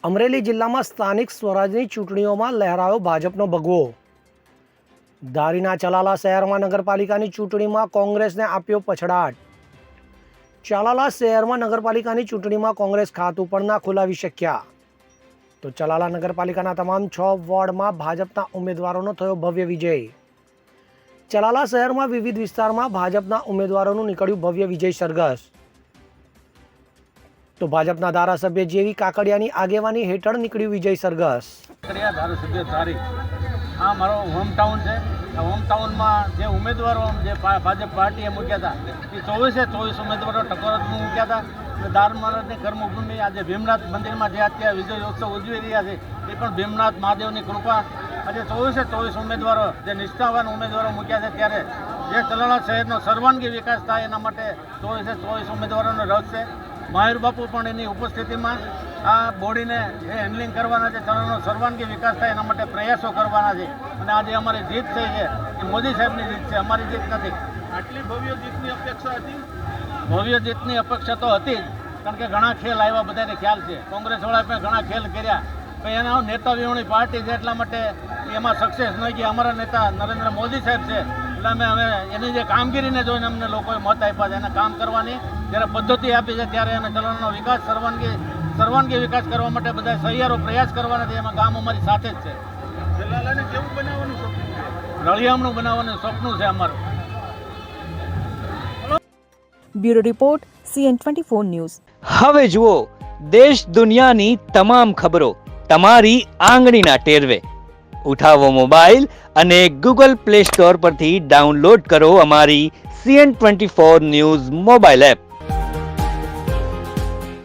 અમરેલી જિલ્લામાં સ્થાનિક સ્વરાજની ચૂંટણીઓમાં લહેરાયો ભાજપનો ભગવો। ધારીના ચલાલા શહેરમાં નગરપાલિકાની ચૂંટણીમાં કોંગ્રેસને આપ્યો પછડાટ। ચલાલા શહેરમાં નગરપાલિકાની ચૂંટણીમાં કોંગ્રેસ ખાતું પણ ના ખોલાવી શક્યા। તો ચલાલા નગરપાલિકાના તમામ 6 વોર્ડમાં ભાજપના ઉમેદવારોનો થયો ભવ્ય વિજય। ચલાલા શહેરમાં વિવિધ વિસ્તારમાં ભાજપના ઉમેદવારોનું નીકળ્યું ભવ્ય વિજય સરઘસ। તો ભાજપના ધારાસભ્ય જેવી કાકડિયાની આગેવાની હેઠળ નીકળ્યું વિજય સરઘસ। ધારાસભ્ય ધારી આ મારો હોમટાઉન છે। આ હોમટાઉનમાં જે ઉમેદવારો જે ભાજપ પાર્ટીએ મૂક્યા હતા એ 24 ઉમેદવારો ટકોરમાં મૂક્યા હતા। દાર મહારાજની કર્મભૂમિ આજે ભીમનાથ મંદિરમાં જે અત્યારે વિજય ઉત્સવ ઉજવી રહ્યા છે એ પણ ભીમનાથ મહાદેવની કૃપા। આજે 24 ઉમેદવારો જે નિષ્ઠાવાન ઉમેદવારો મૂક્યા છે ત્યારે જે ચલાલા શહેરનો સર્વાંગી વિકાસ થાય એના માટે 24 ઉમેદવારોનો રસ છે। મહાવીર બાપુ પણ એની ઉપસ્થિતિમાં આ બોડીને જે હેન્ડલિંગ કરવાના છે, ચલાલાનો સર્વાંગી વિકાસ થાય એના માટે પ્રયાસો કરવાના છે। અને આજે અમારી જીત થઈ છે એ મોદી સાહેબની જીત છે, અમારી જીત નથી। આટલી ભવ્ય જીતની અપેક્ષા હતી? ભવ્ય જીતની અપેક્ષા તો હતી જ, કારણ કે ઘણા ખેલ આવ્યા, બધાને ખ્યાલ છે। કોંગ્રેસવાળાએ પણ ઘણા ખેલ કર્યા, પણ એના નેતા વિહોણી પાર્ટી છે એટલા માટે એમાં સક્સેસ નહીં ગયા। અમારા નેતા નરેન્દ્ર મોદી સાહેબ છે એટલે અમે એની જે કામગીરીને જોઈને અમને લોકોએ મત આપ્યા છે। એને કામ કરવાની જ્યારે પદ્ધતિ આપી છે ત્યારે અમે ચલાલાનો વિકાસ સર્વાંગી વિકાસ કરવા માટે બધા સહિયારો પ્રયાસ કરવાના છે। એમાં ગામ અમારી સાથે જ છે। ચલાલાને કેવું બનાવવાનું સપનું છે? રળિયામણું બનાવવાનું સપનું છે અમારું। Bureau report CN24 news. હવે જુઓ દેશ દુનિયાની તમામ ખબરો તમારી આંગળીના ટેરવે। ઉઠાવો મોબાઈલ અને Google Play Store પરથી ડાઉનલોડ કરો અમારી CN24 ન્યૂઝ મોબાઈલ એપ।